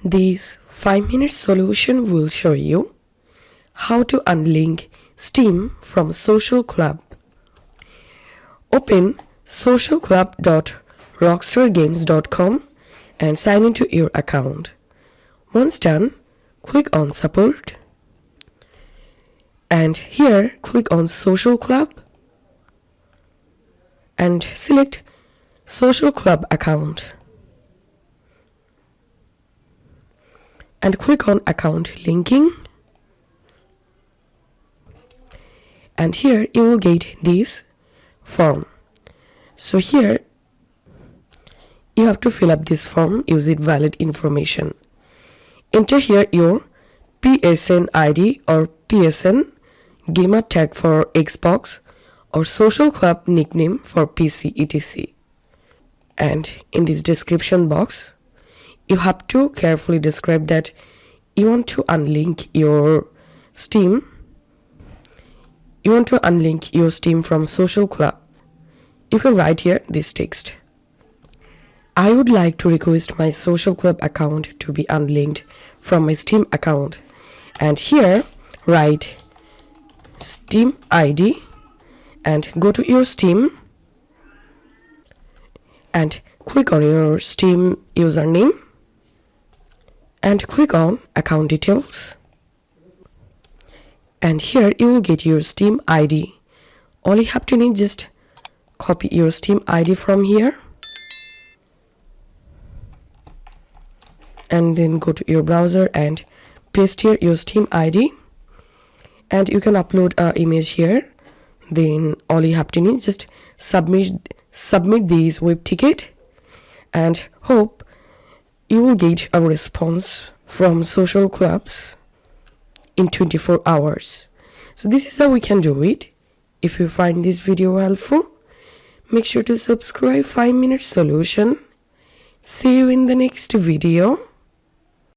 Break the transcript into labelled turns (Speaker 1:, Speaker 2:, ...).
Speaker 1: This 5-minute solution will show you how to unlink Steam from Social Club. Open socialclub.rockstargames.com and sign into your account. Once done, click on Support and here click on Social Club and select Social Club account and click on Account Linking, and here you will get this form. So here you have to fill up this form using valid information. Enter here your PSN ID or PSN, gamer tag for Xbox, or Social Club nickname for PC etc. And in this description box you have to carefully describe that you want to unlink your Steam. You want to unlink your Steam from Social Club. You can write here this text: I would like to request my Social Club account to be unlinked from my Steam account. And here write Steam ID and go to your Steam and click on your Steam username and click on account details, and here you will get your Steam ID. All you have to need, just copy your Steam ID from here and then go to your browser and paste here your Steam ID, and you can upload an image here. Then all you have to need, just submit this web ticket and hope you will get a response from social clubs in 24 hours. So this is how we can do it. If you find this video helpful, make sure to subscribe 5-minute solution. See you in the next video.